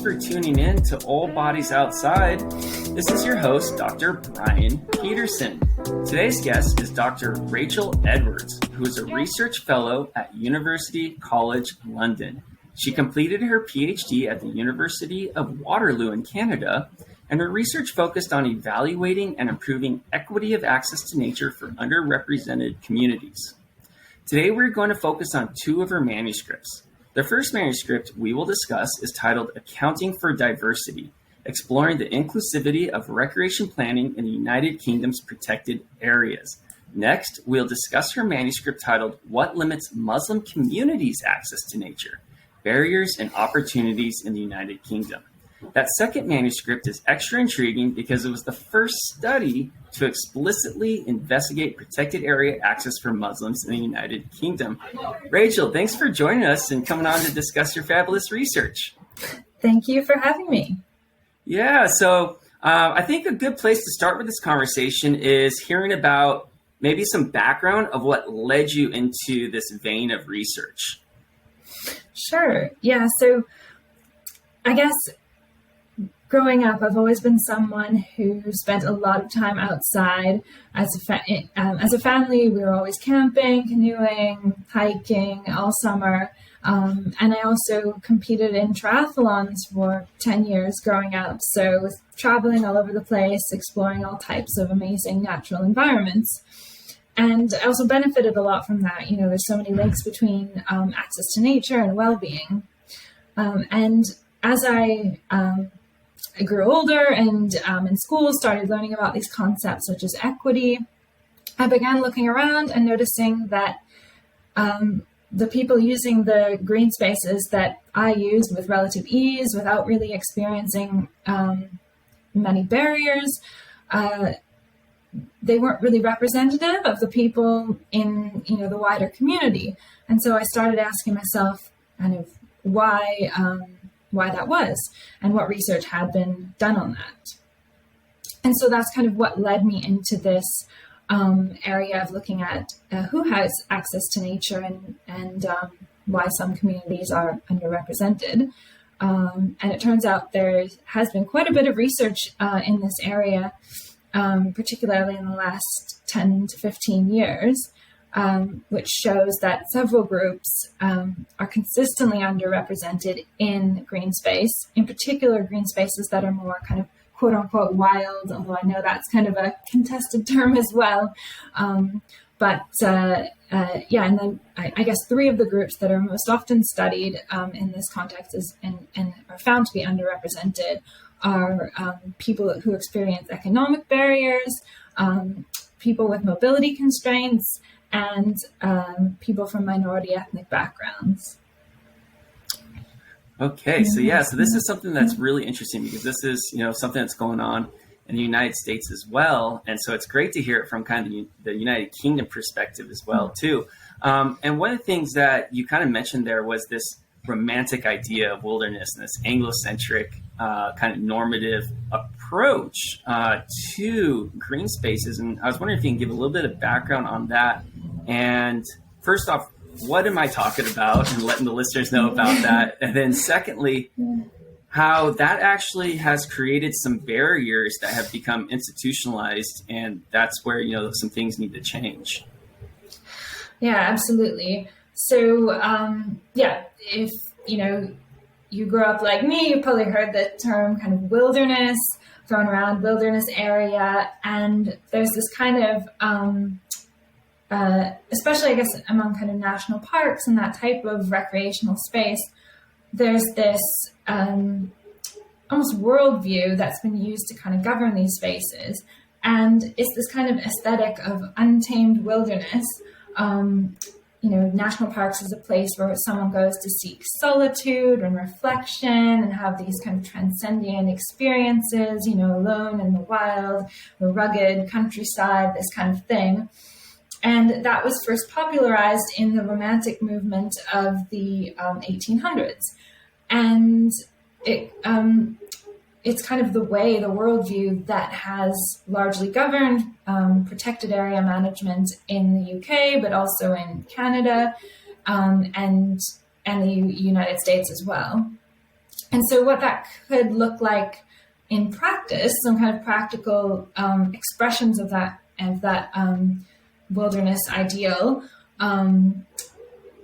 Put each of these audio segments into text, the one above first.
for tuning in to All Bodies Outside. This is your host, Dr. Brian Peterson. Today's guest is Dr. Rachael Edwards, who is a research fellow at University College London. She completed her PhD at the University of Waterloo in Canada, and her research focused on evaluating and improving equity of access to nature for underrepresented communities. Today, we're going to focus on two of her manuscripts. The first manuscript we will discuss is titled Accounting for Diversity, Exploring the Inclusivity of Recreation Planning in the United Kingdom's Protected Areas. Next, we'll discuss her manuscript titled What Limits Muslim Communities' Access to Nature? Barriers and Opportunities in the United Kingdom. That second manuscript is extra intriguing because it was the first study to explicitly investigate protected area access for Muslims in the United Kingdom. Rachael, thanks for joining us and coming on to discuss your fabulous research. Thank you for having me. Yeah, so I think a good place to start with this conversation is hearing about maybe some background of what led you into this vein of research. Sure. Yeah, so I guess growing up, I've always been someone who spent a lot of time outside. As a family, we were always camping, canoeing, hiking all summer. And I also competed in triathlons for 10 years growing up. So was traveling all over the place, exploring all types of amazing natural environments. And I also benefited a lot from that. You know, there's so many links between access to nature and well-being. And as I grew older and in school started learning about these concepts such as equity, I began looking around and noticing that the people using the green spaces that I used with relative ease, without really experiencing many barriers, they weren't really representative of the people in, the wider community. And so I started asking myself kind of why that was and what research had been done on that. And so that's kind of what led me into this area of looking at who has access to nature and why some communities are underrepresented. And it turns out there has been quite a bit of research in this area, particularly in the last 10 to 15 years, which shows that several groups are consistently underrepresented in green space, in particular green spaces that are more kind of quote unquote wild, although I know that's kind of a contested term as well. And then I guess three of the groups that are most often studied in this context and are found to be underrepresented are people who experience economic barriers, people with mobility constraints, and people from minority ethnic backgrounds. Okay, so this is something that's really interesting because this is, something that's going on in the United States as well. And so it's great to hear it from kind of the United Kingdom perspective as well, too. And one of the things that you kind of mentioned there was this romantic idea of wilderness and this Anglo-centric kind of normative approach to green spaces. And I was wondering if you can give a little bit of background on that. And first off, what am I talking about, and letting the listeners know about that? And then secondly, how that actually has created some barriers that have become institutionalized, and that's where, some things need to change. Yeah, absolutely. So, if, you grew up like me, you probably heard the term kind of wilderness thrown around, wilderness area. And there's this kind of, especially I guess among kind of national parks and that type of recreational space, there's this almost worldview that's been used to kind of govern these spaces. And it's this kind of aesthetic of untamed wilderness. National parks is a place where someone goes to seek solitude and reflection and have these kind of transcendent experiences, alone in the wild, the rugged countryside, this kind of thing. And that was first popularized in the Romantic movement of the 1800s. And it's kind of the worldview that has largely governed protected area management in the UK, but also in Canada and the United States as well. And so what that could look like in practice, some kind of practical expressions of that wilderness ideal,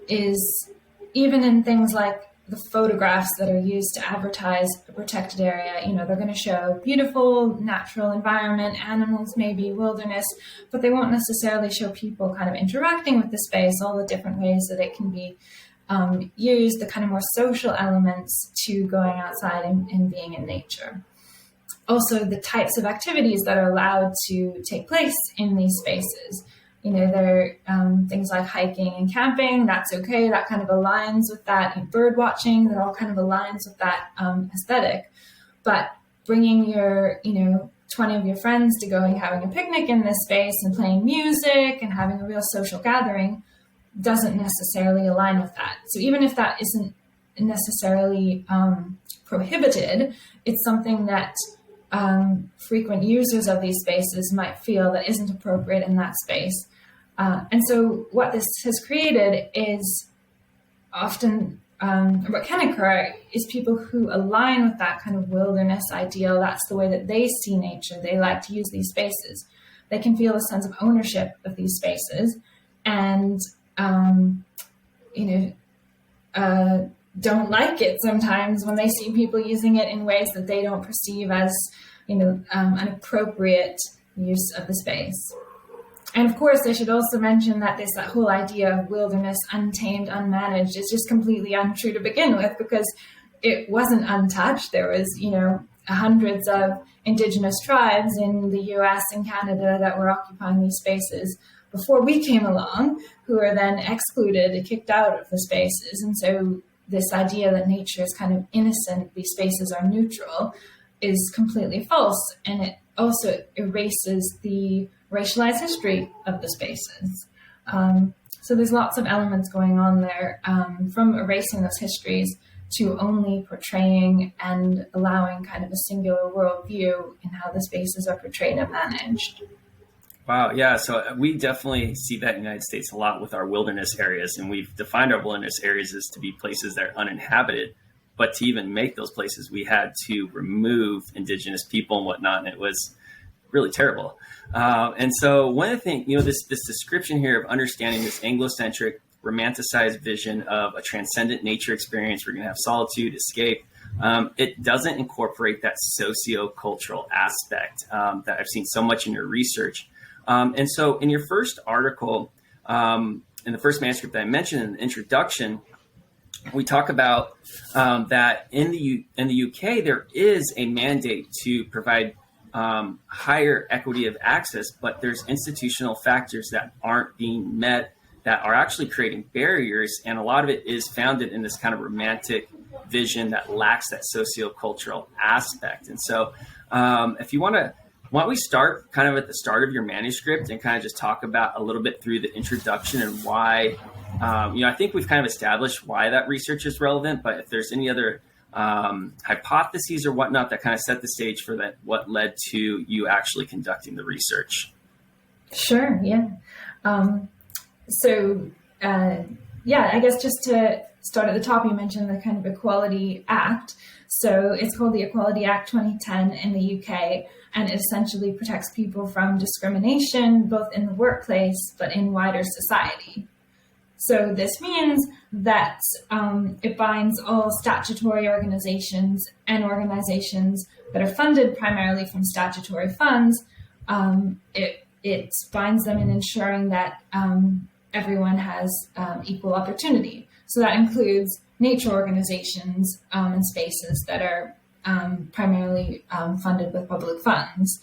is even in things like the photographs that are used to advertise a protected area. They're going to show beautiful natural environment, animals, maybe wilderness, but they won't necessarily show people kind of interacting with the space, all the different ways that it can be used, the kind of more social elements to going outside and being in nature. Also, the types of activities that are allowed to take place in these spaces. There are things like hiking and camping. That's okay. That kind of aligns with that. Bird watching, that all kind of aligns with that aesthetic. But bringing your, 20 of your friends to go and having a picnic in this space and playing music and having a real social gathering doesn't necessarily align with that. So even if that isn't necessarily prohibited, it's something that frequent users of these spaces might feel that isn't appropriate in that space. And so what this has created is often, what can occur is people who align with that kind of wilderness ideal. That's the way that they see nature. They like to use these spaces. They can feel a sense of ownership of these spaces and, don't like it sometimes when they see people using it in ways that they don't perceive as, an appropriate use of the space. And of course, I should also mention that that whole idea of wilderness untamed, unmanaged is just completely untrue to begin with, because it wasn't untouched. There was, hundreds of indigenous tribes in the US and Canada that were occupying these spaces before we came along, who were then excluded and kicked out of the spaces. And so this idea that nature is kind of innocent, these spaces are neutral, is completely false. And it also erases the racialized history of the spaces. So there's lots of elements going on there, from erasing those histories to only portraying and allowing kind of a singular worldview in how the spaces are portrayed and managed. Wow, yeah, so we definitely see that in the United States a lot with our wilderness areas, and we've defined our wilderness areas as to be places that are uninhabited. But to even make those places, we had to remove indigenous people and whatnot, and it was really terrible. And so one of the things, this description here of understanding this Anglo-centric, romanticized vision of a transcendent nature experience, we're going to have solitude, escape. It doesn't incorporate that socio-cultural aspect that I've seen so much in your research. And so in your first article, in the first manuscript that I mentioned in the introduction, we talk about that in the UK, there is a mandate to provide higher equity of access, but there's institutional factors that aren't being met that are actually creating barriers. And a lot of it is founded in this kind of romantic vision that lacks that sociocultural aspect. And so if you want to, why don't we start kind of at the start of your manuscript and kind of just talk about a little bit through the introduction and why, I think we've kind of established why that research is relevant, but if there's any other hypotheses or whatnot that kind of set the stage for that, what led to you actually conducting the research. Sure. Yeah. I guess just to start at the top, you mentioned the kind of Equality Act. So it's called the Equality Act 2010 in the UK, and it essentially protects people from discrimination, both in the workplace, but in wider society. So this means that it binds all statutory organizations and organizations that are funded primarily from statutory funds. It binds them in ensuring that everyone has equal opportunity. So that includes nature organizations and spaces that are primarily funded with public funds.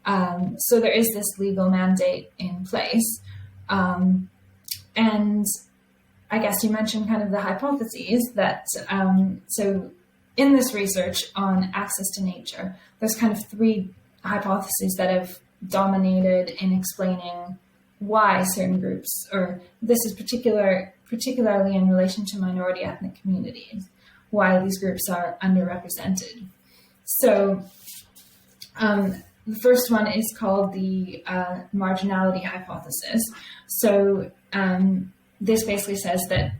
So there is this legal mandate in place. And I guess you mentioned kind of the hypotheses that, so in this research on access to nature, there's kind of three hypotheses that have dominated in explaining why certain groups, or this is particularly in relation to minority ethnic communities, why these groups are underrepresented. So the first one is called the marginality hypothesis. So this basically says that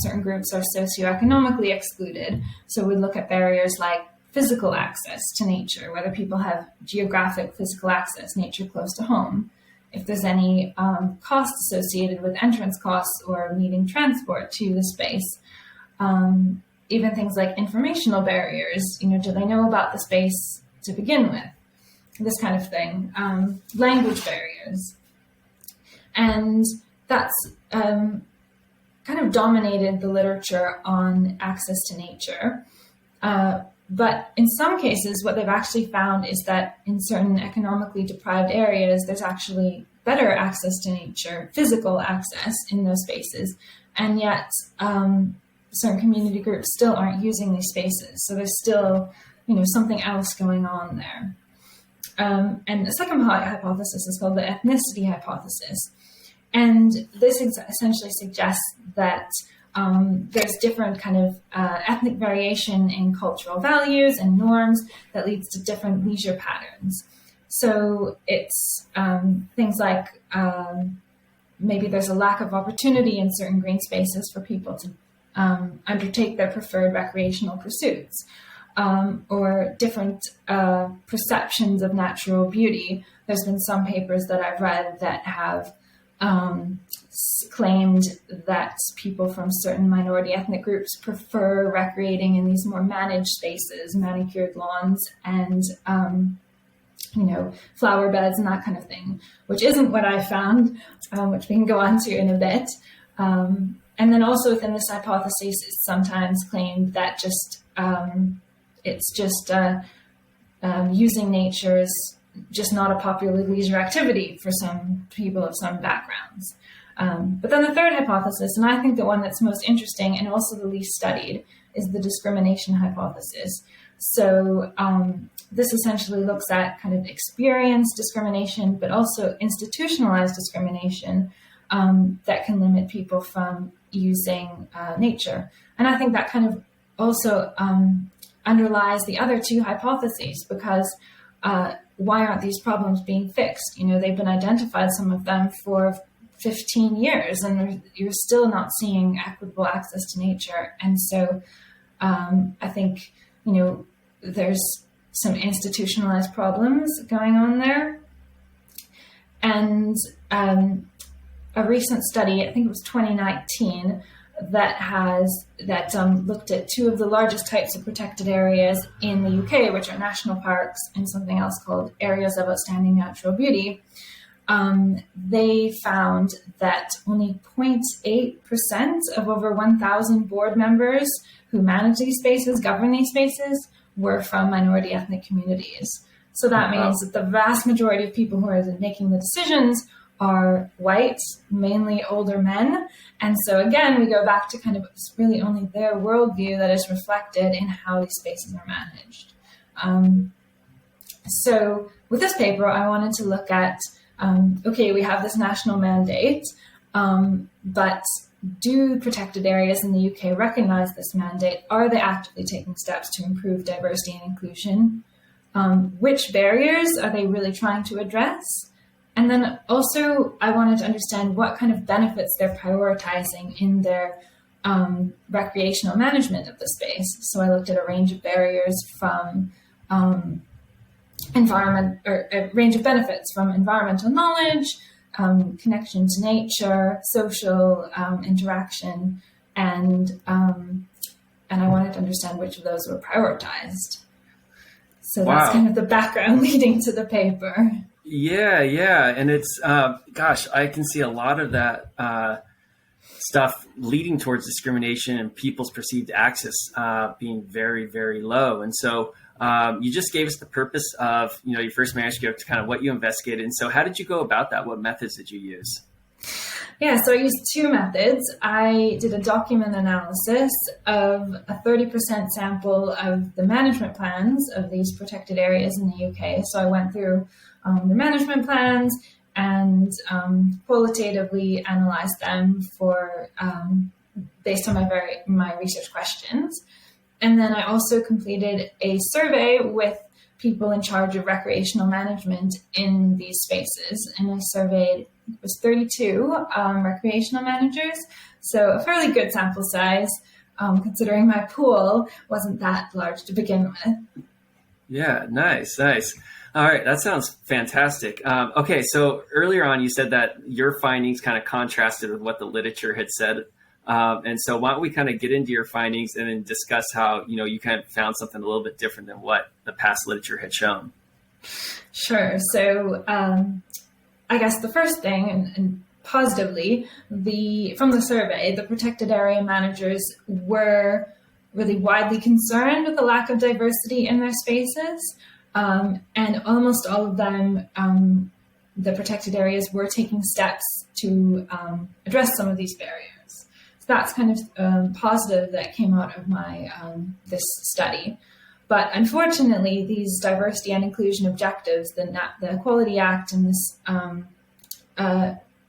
certain groups are socioeconomically excluded. So we look at barriers like physical access to nature, whether people have geographic physical access, nature close to home, if there's any cost associated with entrance costs or needing transport to the space. Even things like informational barriers, do they know about the space to begin with? This kind of thing. Language barriers. And that's kind of dominated the literature on access to nature. But in some cases, what they've actually found is that in certain economically deprived areas, there's actually better access to nature, physical access in those spaces. And yet, certain community groups still aren't using these spaces. So there's still, something else going on there. And the second hypothesis is called the ethnicity hypothesis. And this essentially suggests that there's different kind of ethnic variation in cultural values and norms that leads to different leisure patterns. So it's things like maybe there's a lack of opportunity in certain green spaces for people to undertake their preferred recreational pursuits, or different perceptions of natural beauty. There's been some papers that I've read that have claimed that people from certain minority ethnic groups prefer recreating in these more managed spaces, manicured lawns, and flower beds and that kind of thing, which isn't what I found, which we can go on to in a bit. And then also within this hypothesis, it's sometimes claimed that using nature is just not a popular leisure activity for some people of some backgrounds. But then the third hypothesis, and I think the one that's most interesting and also the least studied, is the discrimination hypothesis. So this essentially looks at kind of experience discrimination, but also institutionalized discrimination that can limit people from using nature. And I think that kind of also underlies the other two hypotheses, because why aren't these problems being fixed? They've been identified, some of them, for 15 years, and you're still not seeing equitable access to nature. And so I think, there's some institutionalized problems going on there. And a recent study, I think it was 2019, that looked at two of the largest types of protected areas in the UK, which are national parks and something else called areas of outstanding natural beauty. They found that only 0.8% of over 1,000 board members who manage these spaces, govern these spaces, were from minority ethnic communities. So that means that the vast majority of people who are making the decisions are white, mainly older men. And so again, we go back to kind of it's really only their worldview that is reflected in how these spaces are managed. So with this paper, I wanted to look at, we have this national mandate, but do protected areas in the UK recognize this mandate? Are they actively taking steps to improve diversity and inclusion? Which barriers are they really trying to address? And then also, I wanted to understand what kind of benefits they're prioritizing in their recreational management of the space. So I looked at a range of barriers from a range of benefits from environmental knowledge, connection to nature, social interaction, and I wanted to understand which of those were prioritized. So that's kind of the background leading to the paper. Yeah. And it's, I can see a lot of that stuff leading towards discrimination and people's perceived access being very, very low. And so you just gave us the purpose of, your first manuscript, kind of what you investigated. And so how did you go about that? What methods did you use? Yeah, so I used two methods. I did a document analysis of a 30% sample of the management plans of these protected areas in the UK. So I went through the management plans and qualitatively analyzed them for based on my research questions. And then I also completed a survey with people in charge of recreational management in these spaces. And I surveyed, it was 32 recreational managers. So a fairly good sample size, considering my pool wasn't that large to begin with. Yeah, nice. All right, that sounds fantastic. Okay, so earlier on you said that your findings kind of contrasted with what the literature had said. And so why don't we kind of get into your findings and then discuss how, you kind of found something a little bit different than what the past literature had shown. Sure. So I guess the first thing, and positively, from the survey, the protected area managers were really widely concerned with the lack of diversity in their spaces. And almost all of them, the protected areas, were taking steps to address some of these barriers. So that's kind of positive that came out of my this study. But unfortunately, these diversity and inclusion objectives, the Equality Act and this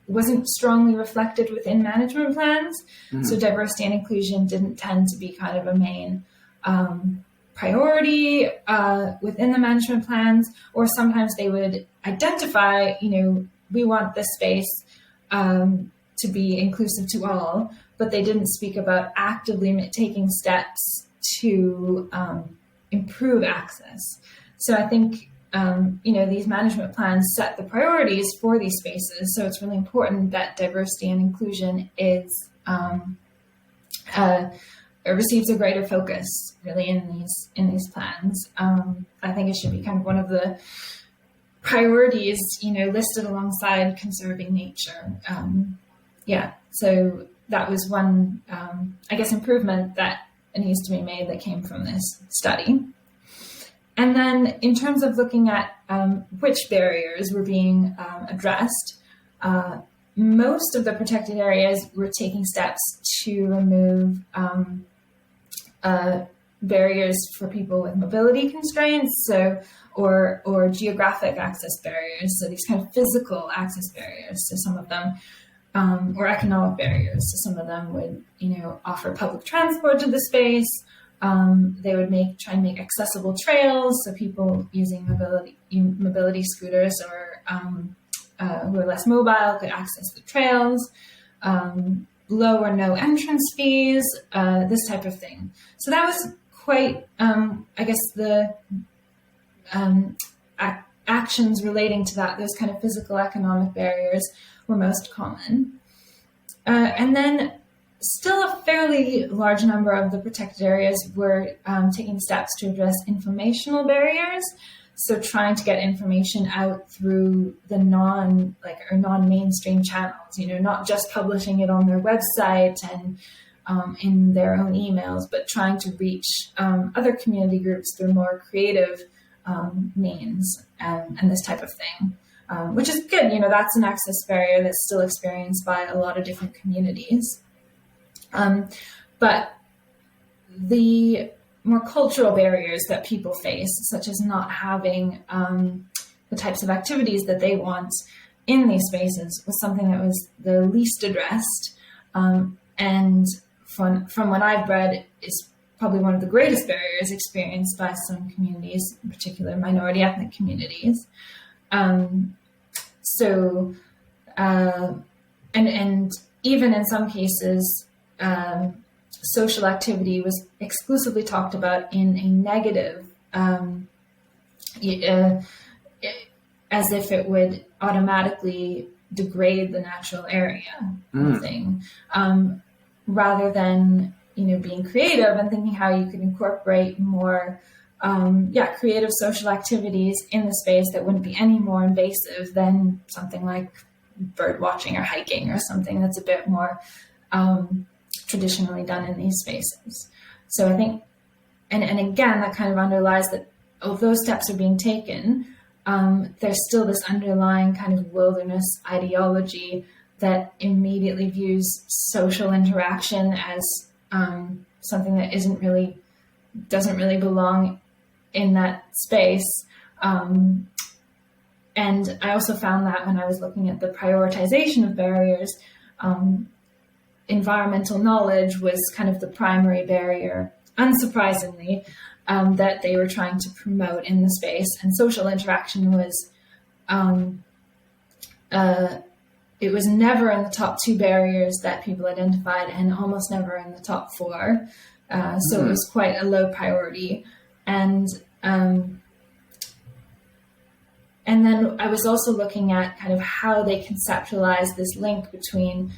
wasn't strongly reflected within management plans. Mm-hmm. So diversity and inclusion didn't tend to be kind of a main priority within the management plans, or sometimes they would identify, we want this space to be inclusive to all, but they didn't speak about actively taking steps to improve access. So I think, these management plans set the priorities for these spaces. So it's really important that diversity and inclusion is receives a greater focus really in these plans. I think it should be kind of one of the priorities, listed alongside conserving nature. So that was one, improvement that needs to be made that came from this study. And then in terms of looking at which barriers were being addressed, most of the protected areas were taking steps to remove barriers for people with mobility constraints, or geographic access barriers, so these kind of physical access barriers to some of them, or economic barriers. So some of them would, offer public transport to the space. They would try and make accessible trails, so people using mobility scooters or who are less mobile could access the trails. Low or no entrance fees, this type of thing. So that was quite, the actions relating to that, those kind of physical economic barriers were most common. And then still a fairly large number of the protected areas were taking steps to address informational barriers. So trying to get information out through the non-mainstream channels, not just publishing it on their website and in their own emails, but trying to reach other community groups through more creative means and this type of thing, which is good. That's an access barrier that's still experienced by a lot of different communities. But the more cultural barriers that people face, such as not having the types of activities that they want in these spaces, was something that was the least addressed. And from what I've read, is probably one of the greatest barriers experienced by some communities, in particular minority ethnic communities. And even in some cases, social activity was exclusively talked about in a negative, as if it would automatically degrade the natural area thing, rather than being creative and thinking how you could incorporate more creative social activities in the space that wouldn't be any more invasive than something like bird watching or hiking or something that's a bit more traditionally done in these spaces. So I think, and again, that kind of underlies that although steps are being taken, there's still this underlying kind of wilderness ideology that immediately views social interaction as something that doesn't really belong in that space. And I also found that when I was looking at the prioritization of barriers, environmental knowledge was kind of the primary barrier, unsurprisingly, that they were trying to promote in the space. And social interaction was it was never in the top 2 barriers that people identified, and almost never in the top 4. So it was quite a low priority. And then I was also looking at kind of how they conceptualize this link between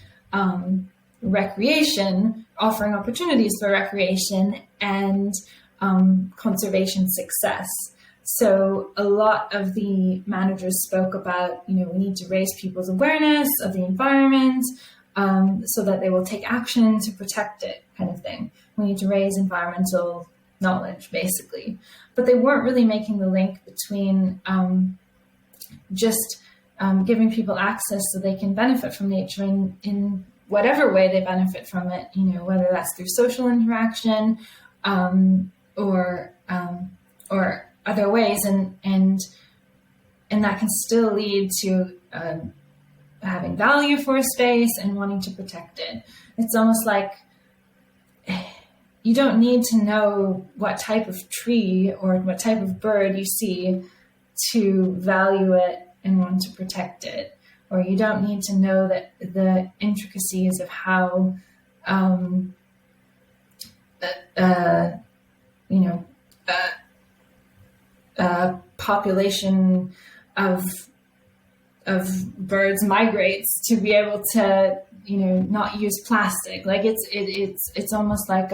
recreation, offering opportunities for recreation, and conservation success. So a lot of the managers spoke about, we need to raise people's awareness of the environment so that they will take action to protect it, kind of thing. We need to raise environmental knowledge, basically. But they weren't really making the link between just giving people access so they can benefit from nature in whatever way they benefit from it, whether that's through social interaction or other ways, and that can still lead to having value for a space and wanting to protect it. It's almost like you don't need to know what type of tree or what type of bird you see to value it and want to protect it, or you don't need to know that the intricacies of how population of birds migrates to be able to not use plastic. Like it's almost like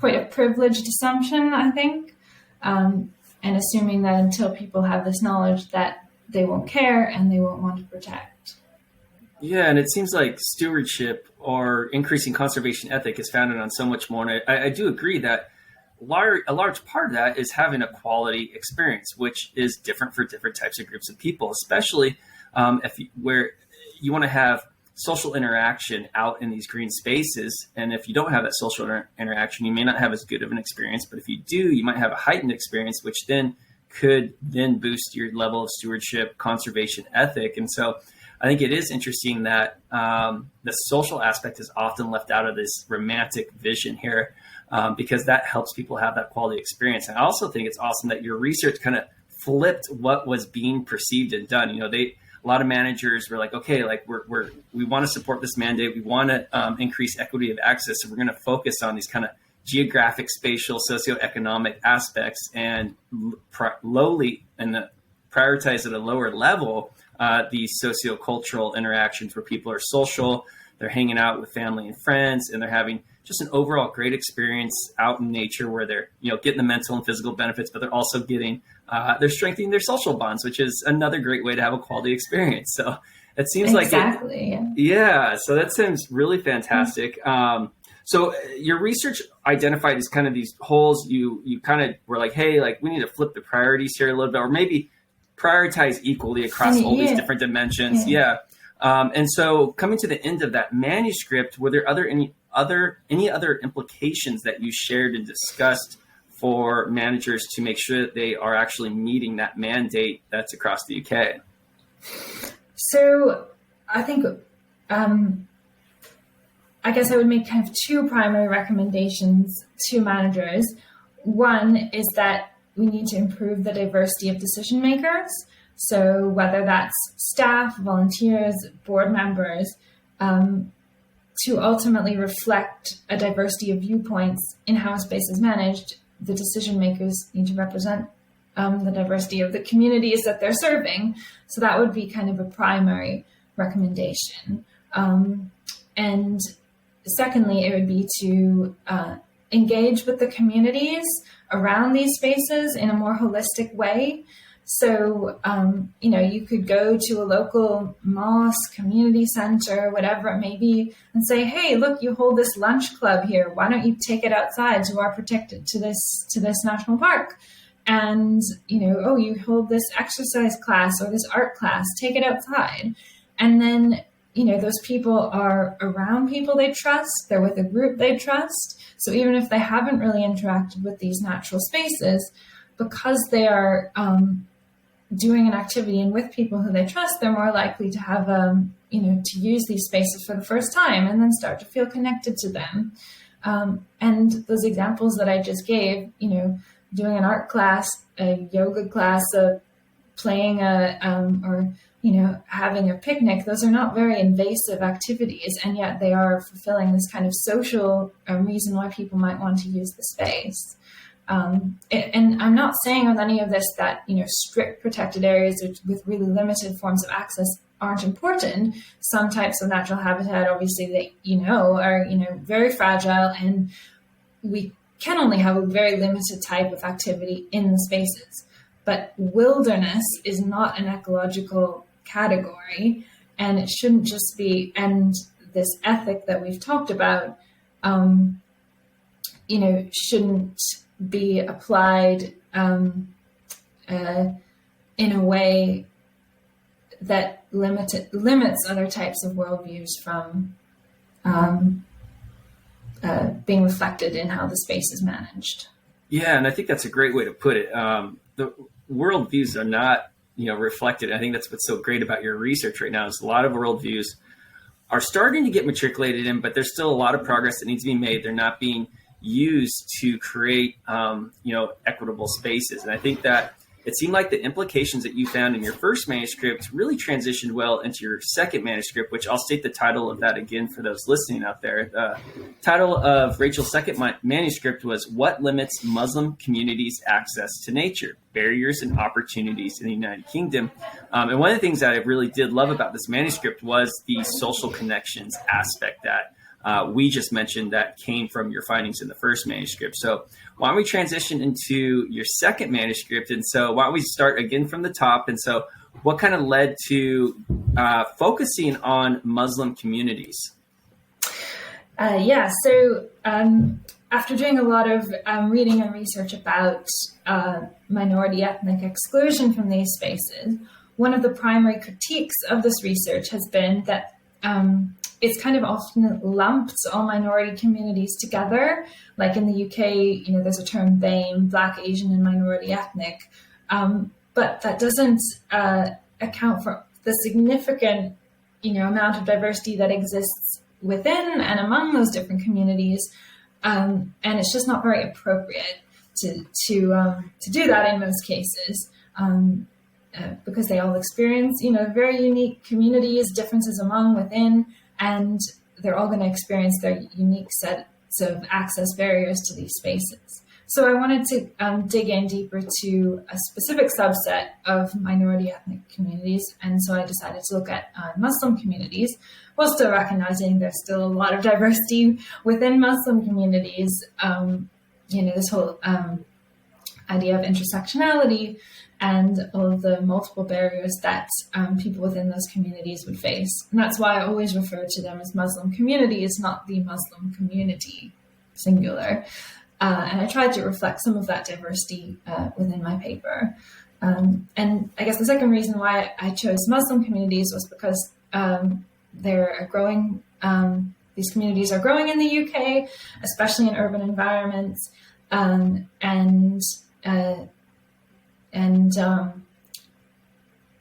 quite a privileged assumption, I think, and assuming that until people have this knowledge that they won't care and they won't want to protect. Yeah, and it seems like stewardship or increasing conservation ethic is founded on so much more. And I do agree that a large part of that is having a quality experience, which is different for different types of groups of people, especially where you want to have social interaction out in these green spaces. And if you don't have that social interaction, you may not have as good of an experience. But if you do, you might have a heightened experience, which then could then boost your level of stewardship, conservation ethic. And so I think it is interesting that the social aspect is often left out of this romantic vision here, because that helps people have that quality experience. And I also think it's awesome that your research kind of flipped what was being perceived and done. A lot of managers were like, okay, like we want to support this mandate. We want to increase equity of access. So we're going to focus on these kind of geographic, spatial, socioeconomic aspects, and prioritize at a lower level these sociocultural interactions where people are social, they're hanging out with family and friends, and they're having just an overall great experience out in nature where they're, getting the mental and physical benefits, but they're also getting, they're strengthening their social bonds, which is another great way to have a quality experience. So it seems exactly. Yeah. So that seems really fantastic. So your research identified as kind of these holes. You kind of were like, hey, like we need to flip the priorities here a little bit, or maybe prioritize equally across all these different dimensions. Yeah. And so coming to the end of that manuscript, were there any other implications that you shared and discussed for managers to make sure that they are actually meeting that mandate that's across the UK? So I think, I guess I would make kind of 2 primary recommendations to managers. One is that we need to improve the diversity of decision makers. So whether that's staff, volunteers, board members, to ultimately reflect a diversity of viewpoints in how a space is managed, the decision makers need to represent the diversity of the communities that they're serving. So that would be kind of a primary recommendation. And secondly, it would be to engage with the communities around these spaces in a more holistic way. So, you could go to a local mosque, community center, whatever it may be, and say, hey, look, you hold this lunch club here. Why don't you take it outside to our protected, to this national park? And, you hold this exercise class or this art class, take it outside. And then, those people are around people they trust. They're with a group they trust. So even if they haven't really interacted with these natural spaces, because they are doing an activity and with people who they trust, they're more likely to have, to use these spaces for the first time and then start to feel connected to them. And those examples that I just gave, doing an art class, a yoga class, a playing or having a picnic, those are not very invasive activities, and yet they are fulfilling this kind of social reason why people might want to use the space. And I'm not saying with any of this that, strict protected areas with really limited forms of access aren't important. Some types of natural habitat, obviously, that, are, very fragile, and we can only have a very limited type of activity in the spaces. But wilderness is not an ecological category, and it shouldn't just be, and this ethic that we've talked about, shouldn't be applied in a way that limits other types of worldviews from being reflected in how the space is managed. Yeah, and I think that's a great way to put it. The worldviews are not, reflected. I think that's what's so great about your research right now is a lot of worldviews are starting to get matriculated in, but there's still a lot of progress that needs to be made. They're not being used to create, equitable spaces. And I think that it seemed like the implications that you found in your first manuscript really transitioned well into your second manuscript, which I'll state the title of that again for those listening out there. The title of Rachel's second manuscript was What Limits Muslim Communities' Access to Nature? Barriers and Opportunities in the United Kingdom. And one of the things that I really did love about this manuscript was the social connections aspect that we just mentioned that came from your findings in the first manuscript. So why don't we transition into your second manuscript? And so why don't we start again from the top? And so what kind of led to focusing on Muslim communities? So after doing a lot of reading and research about minority ethnic exclusion from these spaces, one of the primary critiques of this research has been that it's kind of often lumped all minority communities together. Like in the UK, there's a term BAME, Black, Asian, and Minority Ethnic. But that doesn't account for the significant, amount of diversity that exists within and among those different communities. And it's just not very appropriate to do that in most cases. Because they all experience, very unique communities, differences among, within, and they're all going to experience their unique sets of access barriers to these spaces. So I wanted to dig in deeper to a specific subset of minority ethnic communities, and so I decided to look at Muslim communities, while still recognizing there's still a lot of diversity within Muslim communities. This whole idea of intersectionality and all of the multiple barriers that people within those communities would face. And that's why I always refer to them as Muslim communities, not the Muslim community, singular. And I tried to reflect some of that diversity within my paper. And I guess the second reason why I chose Muslim communities was because they're a growing, these communities are growing in the UK, especially in urban environments.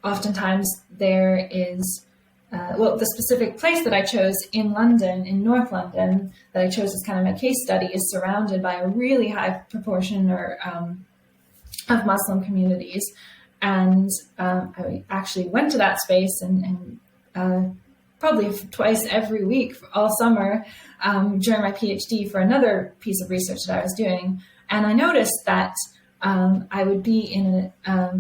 Oftentimes there is, the specific place that I chose in London, in North London, that I chose as kind of a case study is surrounded by a really high proportion of Muslim communities. And I actually went to that space and probably twice every week all summer during my PhD for another piece of research that I was doing. And I noticed that I would be in I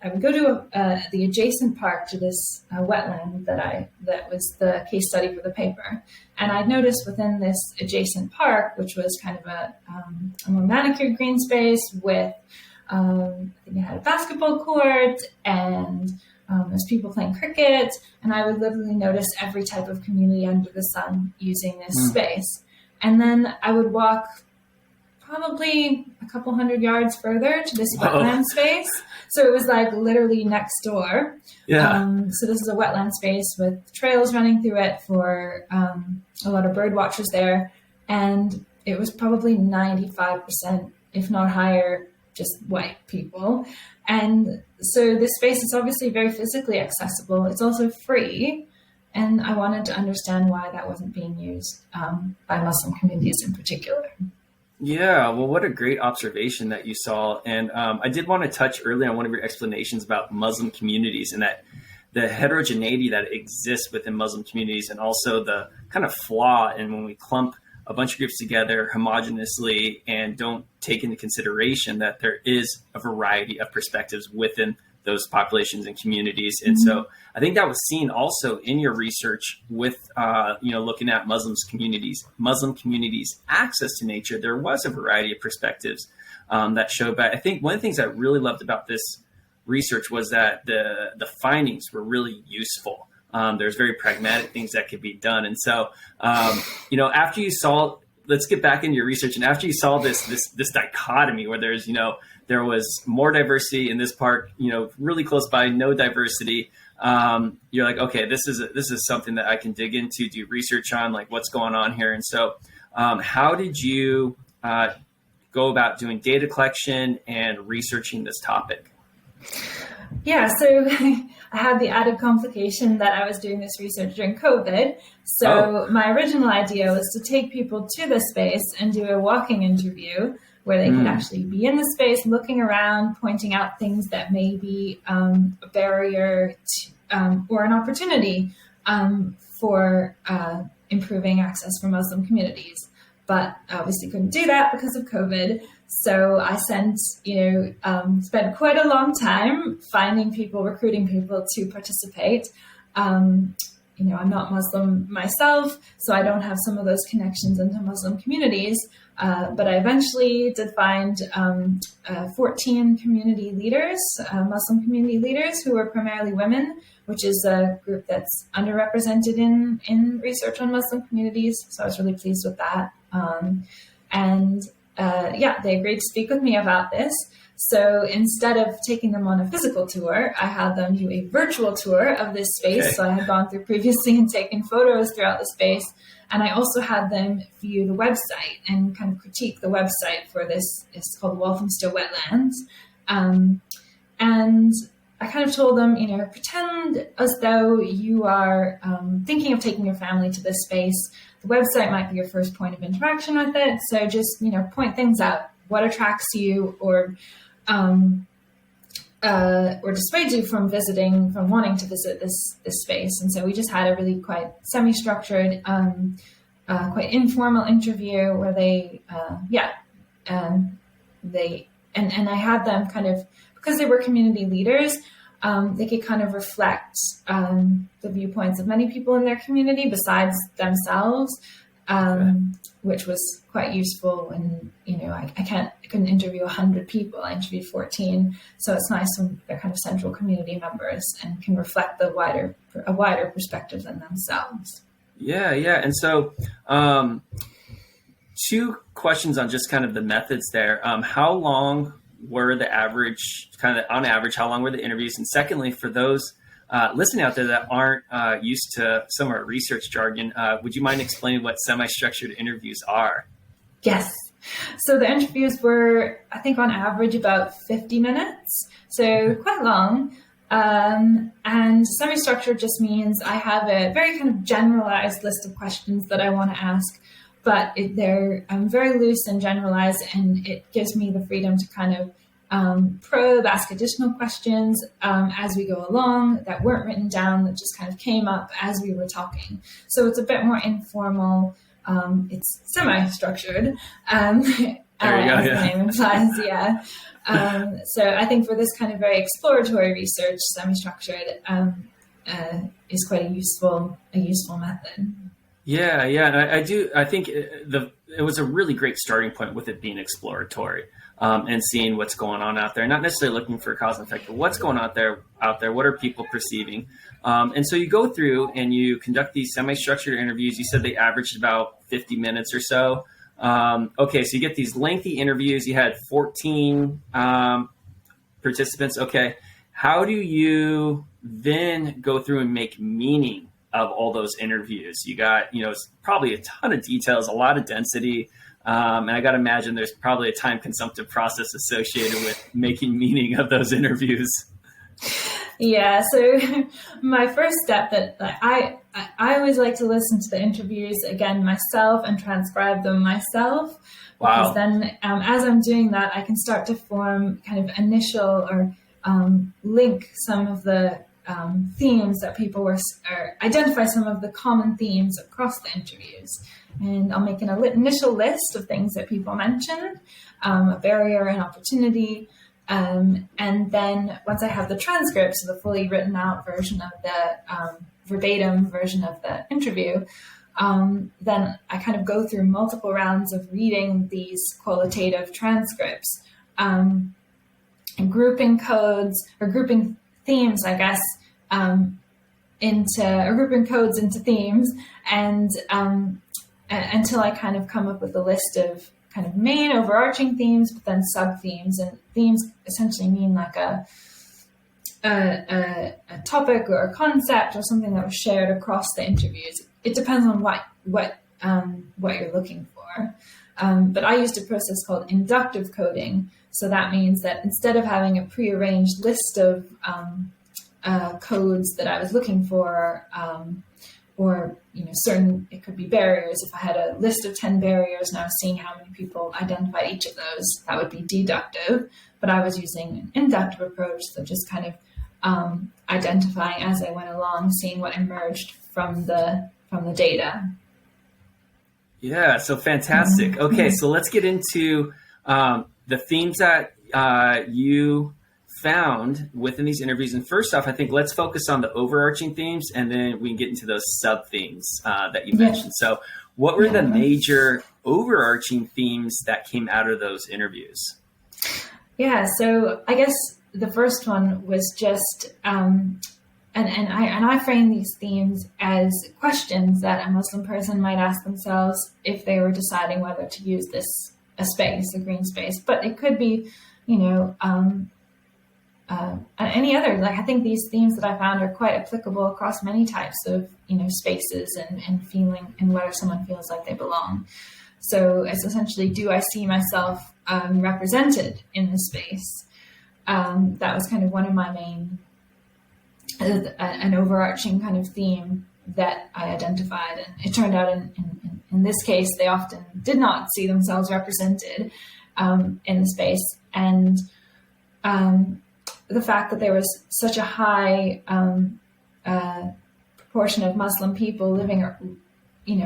would go to the adjacent park to this wetland that was the case study for the paper. And I'd noticed within this adjacent park, which was kind of a more manicured green space with, I think it had a basketball court and there's people playing cricket. And I would literally notice every type of community under the sun using this space. And then I would walk probably a couple hundred yards further to this wetland space. So it was like literally next door. Yeah. So this is a wetland space with trails running through it for a lot of bird watchers there. And it was probably 95%, if not higher, just white people. And so this space is obviously very physically accessible. It's also free. And I wanted to understand why that wasn't being used by Muslim communities in particular. Yeah, well, what a great observation that you saw. And I did want to touch earlier on one of your explanations about Muslim communities and that the heterogeneity that exists within Muslim communities, and also the kind of flaw in when we clump a bunch of groups together homogeneously and don't take into consideration that there is a variety of perspectives within those populations and communities. And so I think that was seen also in your research with, looking at Muslim communities' access to nature. There was a variety of perspectives that showed. But I think one of the things I really loved about this research was that the findings were really useful. There's very pragmatic things that could be done. And so, after you saw, let's get back into your research. And after you saw this dichotomy where there was more diversity in this part, really close by, no diversity. You're like, okay, this is something that I can dig into, do research on, like what's going on here. And so, how did you go about doing data collection and researching this topic? Yeah, so I had the added complication that I was doing this research during COVID. So my original idea was to take people to the space and do a walking interview where they could actually be in the space, looking around, pointing out things that may be a barrier to, or an opportunity for improving access for Muslim communities. But obviously couldn't do that because of COVID. So I spent quite a long time finding people, recruiting people to participate. I'm not Muslim myself, so I don't have some of those connections into Muslim communities. But I eventually did find 14 community leaders, Muslim community leaders who were primarily women, which is a group that's underrepresented in research on Muslim communities. So I was really pleased with that. They agreed to speak with me about this. So instead of taking them on a physical tour, I had them do a virtual tour of this space. Okay. So I had gone through previously and taken photos throughout the space. And I also had them view the website and kind of critique the website for this. It's called Walthamstow Wetlands. And I kind of told them, pretend as though you are thinking of taking your family to this space. The website might be your first point of interaction with it. So just, point things out. What attracts you or dissuades you from wanting to visit this space. And so we just had a really quite semi-structured, quite informal interview where they I had them kind of, because they were community leaders, they could kind of reflect the viewpoints of many people in their community besides themselves, which was quite useful. And I couldn't interview 100 people. I interviewed 14, so it's nice when they're kind of central community members and can reflect a wider perspective than themselves. Yeah. And so, two questions on just kind of the methods there. How long were on average, how long were the interviews? And secondly, for those listening out there that aren't used to some of our research jargon, would you mind explaining what semi-structured interviews are? Yes. So the interviews were, I think, on average about 50 minutes, so quite long. And semi-structured just means I have a very kind of generalized list of questions that I want to ask, but they're very loose and generalized, and it gives me the freedom to kind of probe, ask additional questions as we go along that weren't written down, that just kind of came up as we were talking. So it's a bit more informal. It's semi-structured, as the name implies, yeah. So I think for this kind of very exploratory research, semi-structured is quite a useful method. Yeah, and I think it was a really great starting point with it being exploratory, and seeing what's going on out there, not necessarily looking for cause and effect, but what's going on out there, what are people perceiving? And so you go through and you conduct these semi-structured interviews. You said they averaged about 50 minutes or so. Okay, so you get these lengthy interviews. You had 14 participants. Okay, how do you then go through and make meaning of all those interviews? You got, it's probably a ton of details, a lot of density. And I got to imagine there's probably a time consumptive process associated with making meaning of those interviews. Yeah. So my first step that I always like to listen to the interviews again myself and transcribe them myself, Because then as I'm doing that, I can start to form kind of initial or link some of the themes that people were, or identify some of the common themes across the interviews. And I'll make an initial list of things that people mentioned, a barrier, an opportunity. And then once I have the transcript, so the fully written out version of the verbatim version of the interview, then I kind of go through multiple rounds of reading these qualitative transcripts, and grouping codes or grouping themes, I guess, grouping codes into themes, and until I kind of come up with a list of kind of main overarching themes, but then sub themes. And themes essentially mean like a topic or a concept or something that was shared across the interviews. It depends on what you're looking for. But I used a process called inductive coding. So that means that instead of having a prearranged list of codes that I was looking for, or certain, it could be barriers. If I had a list of 10 barriers and I was seeing how many people identified each of those, that would be deductive. But I was using an inductive approach, so just kind of identifying as I went along, seeing what emerged from the data. Yeah, so fantastic. Okay, so let's get into the themes that you found within these interviews. And first off, I think let's focus on the overarching themes, and then we can get into those sub themes that you mentioned. So what were the major overarching themes that came out of those interviews? Yeah, so I guess the first one was just, and I frame these themes as questions that a Muslim person might ask themselves if they were deciding whether to use a green space. But it could be, any other. Like, I think these themes that I found are quite applicable across many types of, spaces and feeling, and whether someone feels like they belong. So it's essentially, do I see myself represented in the space? That was kind of one of my main, an overarching kind of theme that I identified. And it turned out in this case, they often did not see themselves represented in the space. And the fact that there was such a high proportion of Muslim people living,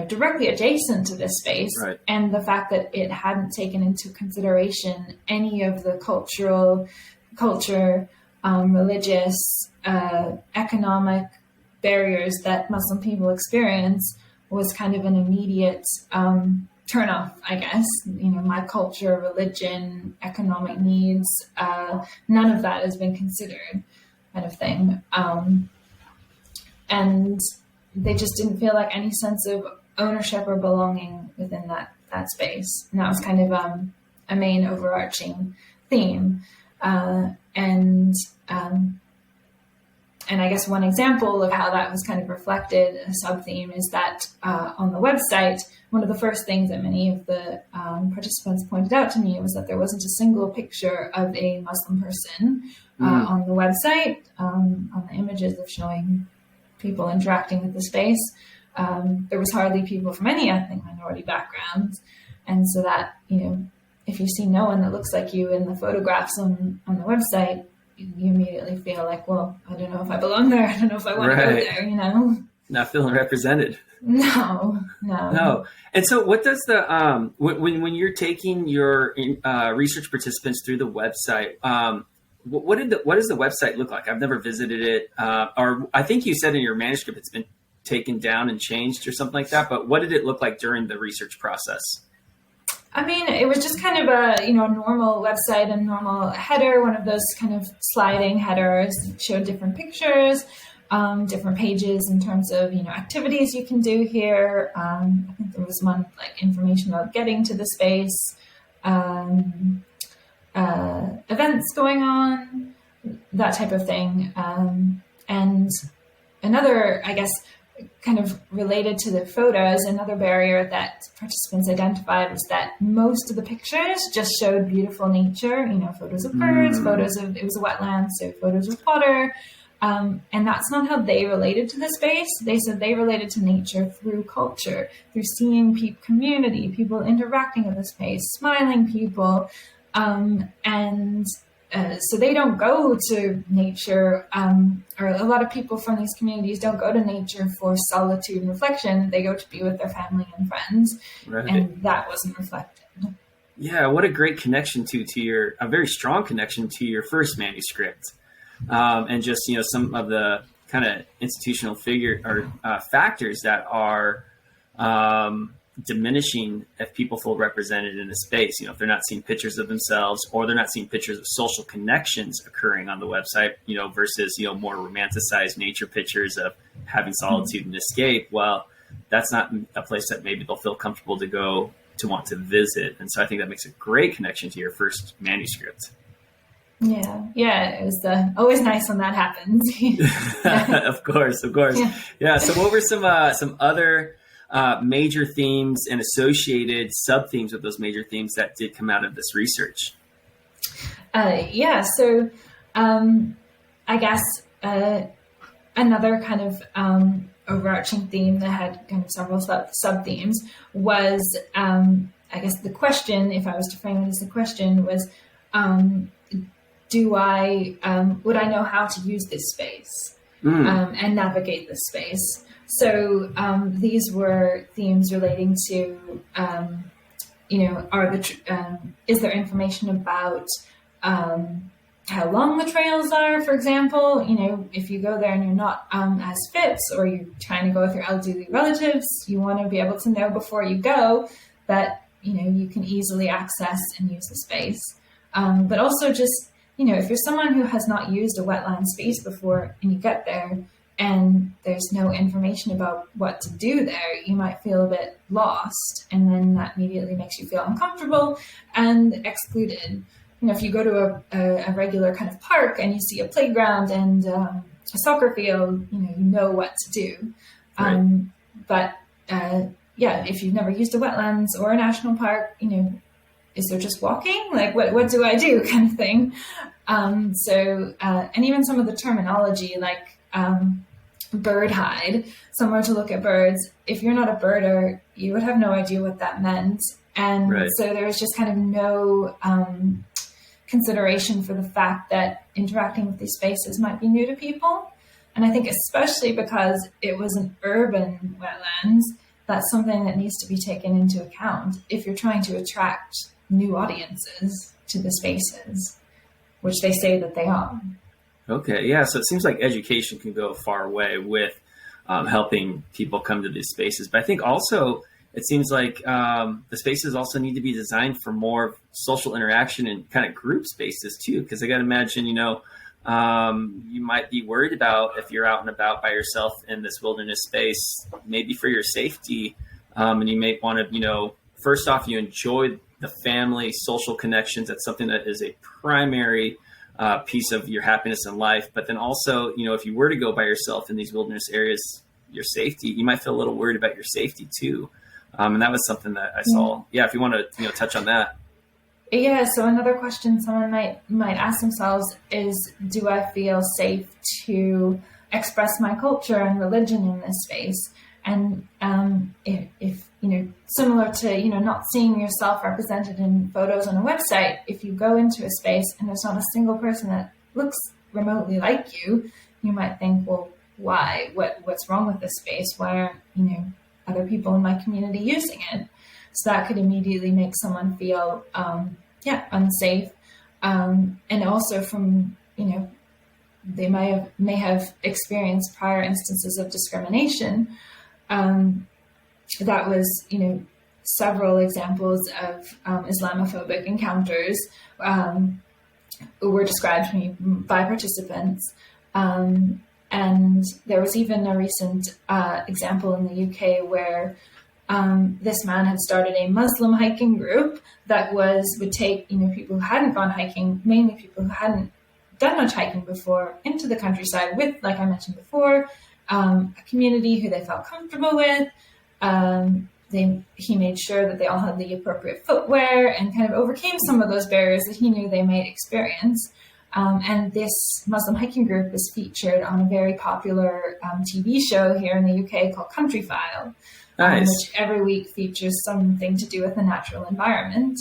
directly adjacent to this space, right, and the fact that it hadn't taken into consideration any of the culture, religious, economic barriers that Muslim people experience was kind of an immediate turnoff, I guess. My culture, religion, economic needs, none of that has been considered, kind of thing. And they just didn't feel like any sense of ownership or belonging within that space. And that was kind of a main overarching theme. And I guess one example of how that was kind of reflected, a sub-theme, is that on the website, one of the first things that many of the participants pointed out to me was that there wasn't a single picture of a Muslim person on the website, on the images of showing people interacting with the space. There was hardly people from any ethnic minority backgrounds. And so that, if you see no one that looks like you in the photographs on the website, you immediately feel like, well, I don't know if I belong there. I don't know if I want to go there, Not feeling represented. No. And so what does the, when you're taking your research participants through the website, what does the website look like? I've never visited it. Or I think you said in your manuscript it's been taken down and changed or something like that. But what did it look like during the research process? I mean, it was just kind of a normal website and normal header, one of those kind of sliding headers that showed different pictures, different pages in terms of, activities you can do here. I think there was one like information about getting to the space, events going on, that type of thing. And another, I guess, kind of related to the photos, another barrier that participants identified was that most of the pictures just showed beautiful nature, photos of birds, it was a wetland, so photos of water, And that's not how they related to the space. They said they related to nature through culture, through seeing community, people interacting with the space, smiling people. So they don't go to nature, or a lot of people from these communities don't go to nature for solitude and reflection. They go to be with their family and friends, Right. and that wasn't reflected. Yeah, what a great connection a very strong connection to your first manuscript. And just, some of the kind of institutional factors that are diminishing if people feel represented in a space. If they're not seeing pictures of themselves, or they're not seeing pictures of social connections occurring on the website, versus, more romanticized nature pictures of having solitude and escape. Well, that's not a place that maybe they'll feel comfortable to want to visit. And so I think that makes a great connection to your first manuscript. Yeah, it was always nice when that happens. Of course. Yeah. So what were some other major themes and associated sub-themes with those major themes that did come out of this research? So I guess another kind of overarching theme that had kind of several sub-themes was, I guess the question, if I was to frame it as the question, was, would I know how to use this space and navigate this space? So these were themes relating to, is there information about how long the trails are, for example? If you go there and you're not as fit, or you're trying to go with your elderly relatives, you want to be able to know before you go that, you can easily access and use the space. But also just, if you're someone who has not used a wetland space before and you get there and there's no information about what to do there, you might feel a bit lost. And then that immediately makes you feel uncomfortable and excluded. If you go to a regular kind of park and you see a playground and a soccer field, you know what to do. Right. But if you've never used a wetlands or a national park, is there just walking? Like, what do I do, kind of thing? And even some of the terminology, like bird hide, somewhere to look at birds. If you're not a birder, you would have no idea what that meant. And Right. So there was just kind of no consideration for the fact that interacting with these spaces might be new to people. And I think especially because it was an urban wetlands, that's something that needs to be taken into account if you're trying to attract new audiences to the spaces, which they say that they are. Okay, yeah. So it seems like education can go a far way with helping people come to these spaces. But I think also it seems like the spaces also need to be designed for more social interaction and kind of group spaces too. Because I got to imagine, you might be worried about if you're out and about by yourself in this wilderness space, maybe for your safety. And you may want to, first off, you enjoy the family, social connections. That's something that is a primary piece of your happiness in life. But then also, if you were to go by yourself in these wilderness areas, your safety, you might feel a little worried about your safety too. And that was something that I saw. Yeah, if you want to, touch on that. Yeah, so another question someone might ask themselves is, do I feel safe to express my culture and religion in this space? And if similar to, not seeing yourself represented in photos on a website, if you go into a space and there's not a single person that looks remotely like you, you might think, well, why? What's wrong with this space? Why aren't, other people in my community using it? So that could immediately make someone feel, unsafe. And also from, they may have experienced prior instances of discrimination. That was, several examples of Islamophobic encounters were described to me by participants. And there was even a recent example in the UK where this man had started a Muslim hiking group that would take, people who hadn't gone hiking, mainly people who hadn't done much hiking before, into the countryside with, like I mentioned before, a community who they felt comfortable with. He made sure that they all had the appropriate footwear and kind of overcame some of those barriers that he knew they might experience. And this Muslim hiking group is featured on a very popular TV show here in the UK called Country File, which every week features something to do with the natural environment.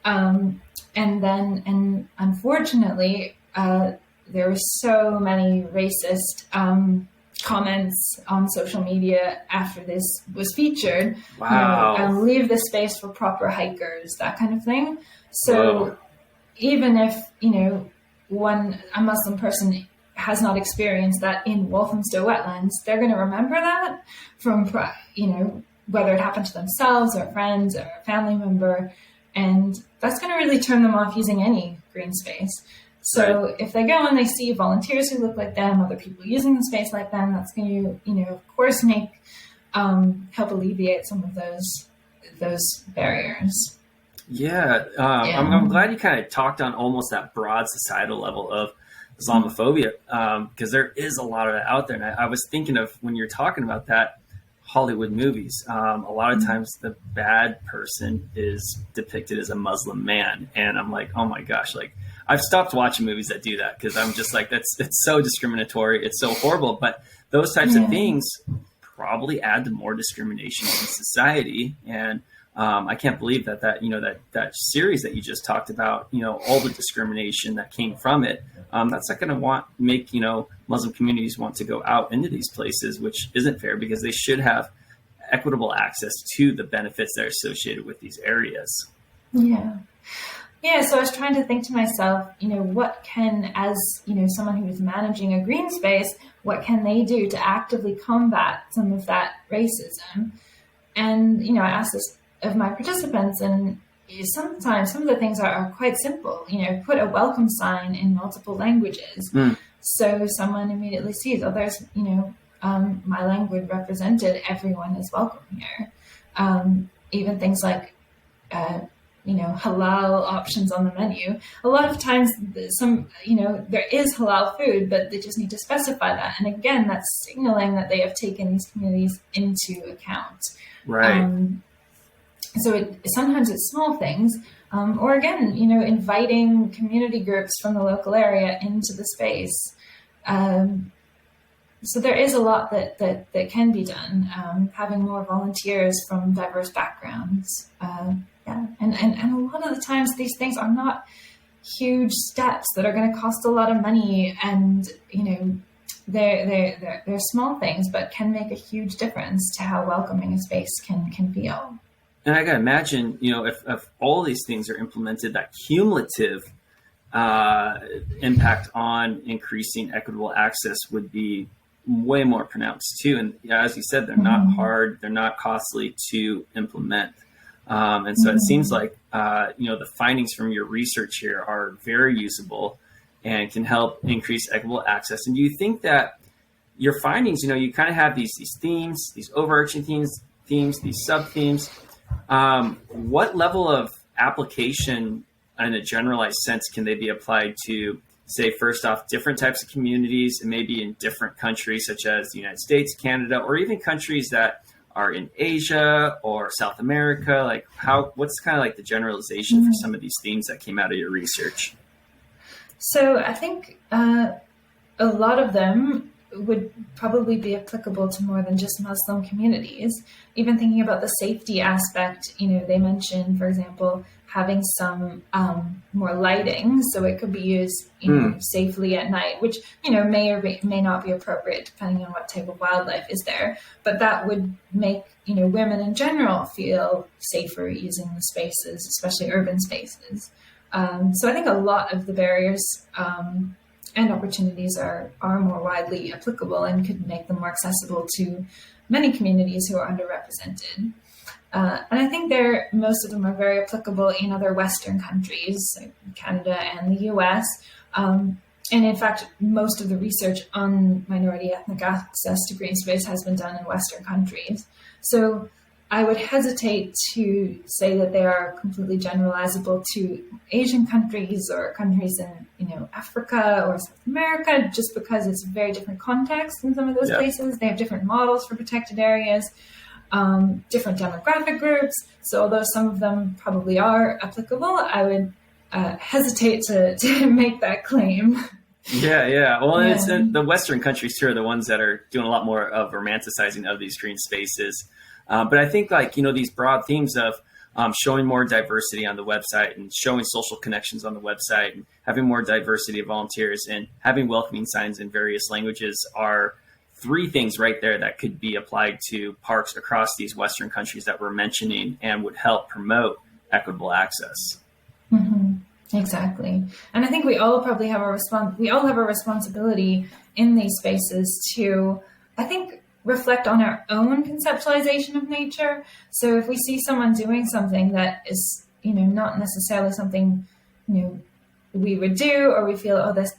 And unfortunately, there were so many racist comments on social media after this was featured. Wow. Leave the space for proper hikers, that kind of thing. So even if, a Muslim person has not experienced that in Walthamstow wetlands, they're going to remember that from, whether it happened to themselves or friends or a family member. And that's going to really turn them off using any green space. So if they go and they see volunteers who look like them, other people using the space like them, that's going to, of course, help alleviate some of those barriers. Yeah. I'm glad you kind of talked on almost that broad societal level of Islamophobia, because there is a lot of it out there. And I was thinking of, when you're talking about that, Hollywood movies, a lot of times the bad person is depicted as a Muslim man. And I'm like, oh my gosh, like I've stopped watching movies that do that, because I'm just like, it's so discriminatory. It's so horrible. But those types of things probably add to more discrimination in society. And I can't believe that series that you just talked about, all the discrimination that came from it, that's not going to make Muslim communities want to go out into these places, which isn't fair, because they should have equitable access to the benefits that are associated with these areas. Yeah, so I was trying to think to myself, what can, as, someone who is managing a green space, what can they do to actively combat some of that racism? And, I asked this of my participants, and sometimes some of the things are quite simple. Put a welcome sign in multiple languages. So someone immediately sees, there's, my language represented, everyone is welcome here. Even things like, halal options on the menu. A lot of times there is halal food, but they just need to specify that. And again, that's signaling that they have taken these communities into account. Right. So sometimes it's small things, or again, inviting community groups from the local area into the space. So there is a lot that can be done. Having more volunteers from diverse backgrounds. And a lot of the times these things are not huge steps that are going to cost a lot of money, and they're small things, but can make a huge difference to how welcoming a space can feel. And I got to imagine, if all these things are implemented, that cumulative impact on increasing equitable access would be way more pronounced too. And as you said, they're not hard, they're not costly to implement. And so it seems like, the findings from your research here are very usable and can help increase equitable access. And do you think that your findings, you kind of have these themes, these overarching themes, these sub-themes, what level of application in a generalized sense can they be applied to, say, first off, different types of communities, and maybe in different countries such as the United States, Canada, or even countries that are in Asia or South America? Like what's kind of like the generalization for some of these themes that came out of your research? So I think a lot of them would probably be applicable to more than just Muslim communities. Even thinking about the safety aspect, they mentioned, for example, having some more lighting, so it could be used safely at night, which may or may not be appropriate depending on what type of wildlife is there. But that would make women in general feel safer using the spaces, especially urban spaces. So I think a lot of the barriers and opportunities are more widely applicable and could make them more accessible to many communities who are underrepresented. And I think most of them are very applicable in other Western countries, like Canada and the US. And in fact, most of the research on minority ethnic access to green space has been done in Western countries. So I would hesitate to say that they are completely generalizable to Asian countries or countries in, Africa or South America, just because it's a very different context in some of those places. They have different models for protected areas, different demographic groups. So although some of them probably are applicable, I would hesitate to make that claim. Yeah. Well, it's the Western countries too are the ones that are doing a lot more of romanticizing of these green spaces. But I think these broad themes of showing more diversity on the website and showing social connections on the website and having more diversity of volunteers and having welcoming signs in various languages are three things right there that could be applied to parks across these Western countries that we're mentioning and would help promote equitable access. Mm-hmm. Exactly. And I think we all probably have a responsibility in these spaces to, I think, reflect on our own conceptualization of nature. So if we see someone doing something that is, not necessarily something, we would do, or we feel, oh, this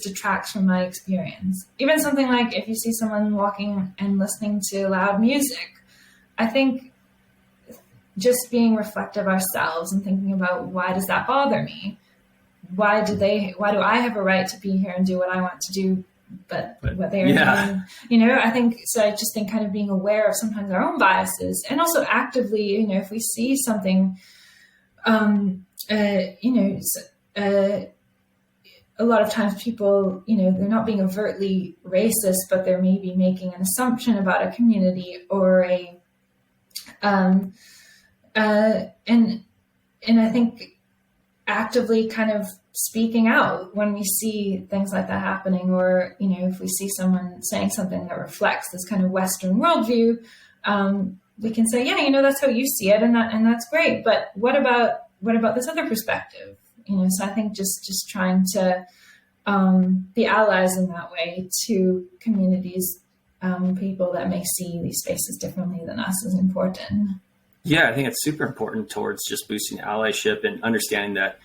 detracts from my experience. Even something like if you see someone walking and listening to loud music, I think just being reflective ourselves and thinking about, why does that bother me? Why do I have a right to be here and do what I want to do, but what they are doing, I think, so I just think kind of being aware of sometimes our own biases, and also actively, if we see something, a lot of times people, they're not being overtly racist, but they're maybe making an assumption about a community or and I think actively kind of speaking out when we see things like that happening, or, if we see someone saying something that reflects this kind of Western worldview, we can say, that's how you see it. And that's great. But what about this other perspective? So I think just trying to be allies in that way to communities, people that may see these spaces differently than us is important. Yeah, I think it's super important towards just boosting allyship and understanding that,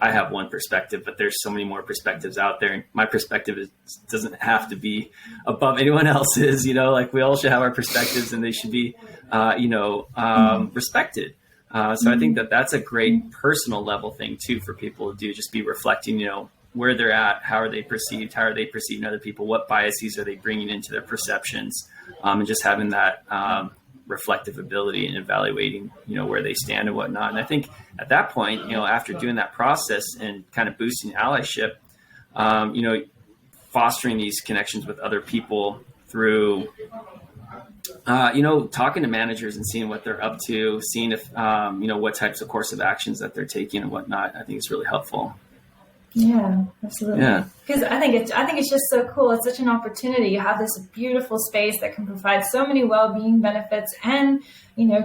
I have one perspective, but there's so many more perspectives out there. And my perspective doesn't have to be above anyone else's, we all should have our perspectives and they should be, respected. So I think that's a great personal level thing too, for people to do, just be reflecting, where they're at, how are they perceived other people, what biases are they bringing into their perceptions, and just having that reflective ability and evaluating, where they stand and whatnot. And I think at that point, after doing that process and kind of boosting allyship, fostering these connections with other people through, talking to managers and seeing what they're up to, seeing if, what types of course of actions that they're taking and whatnot, I think it's really helpful. Yeah, absolutely. Yeah. Because I think it's just so cool. It's such an opportunity. You have this beautiful space that can provide so many well-being benefits and,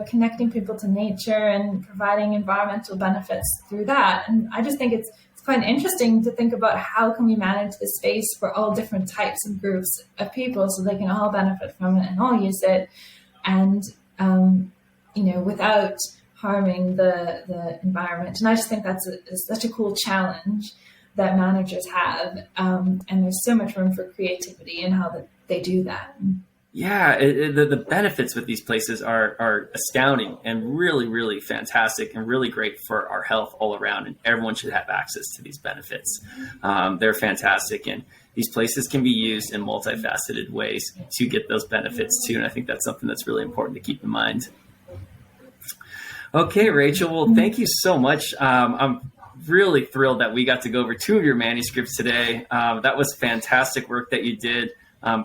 connecting people to nature and providing environmental benefits through that. And I just think it's quite interesting to think about how can we manage the space for all different types of groups of people so they can all benefit from it and all use it. And, without harming the environment. And I just think that's such a cool challenge that managers have. And there's so much room for creativity in how they do that. Yeah, the benefits with these places are astounding and really, really fantastic and really great for our health all around. And everyone should have access to these benefits. They're fantastic. And these places can be used in multifaceted ways to get those benefits too. And I think that's something that's really important to keep in mind. Okay, Rachel. Well, thank you so much. I'm really thrilled that we got to go over 2 of your manuscripts today. That was fantastic work that you did.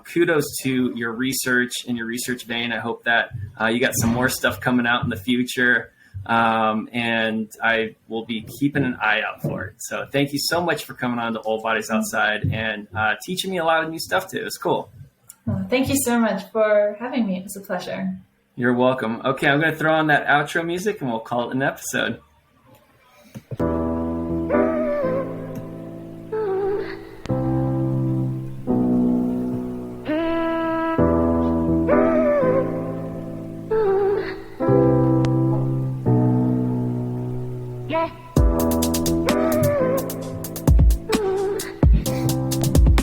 Kudos to your research and your research vein. I hope that you got some more stuff coming out in the future. And I will be keeping an eye out for it. So thank you so much for coming on to All Bodies Outside and teaching me a lot of new stuff too. It was cool. Well, thank you so much for having me. It was a pleasure. You're welcome. Okay, I'm going to throw on that outro music and we'll call it an episode.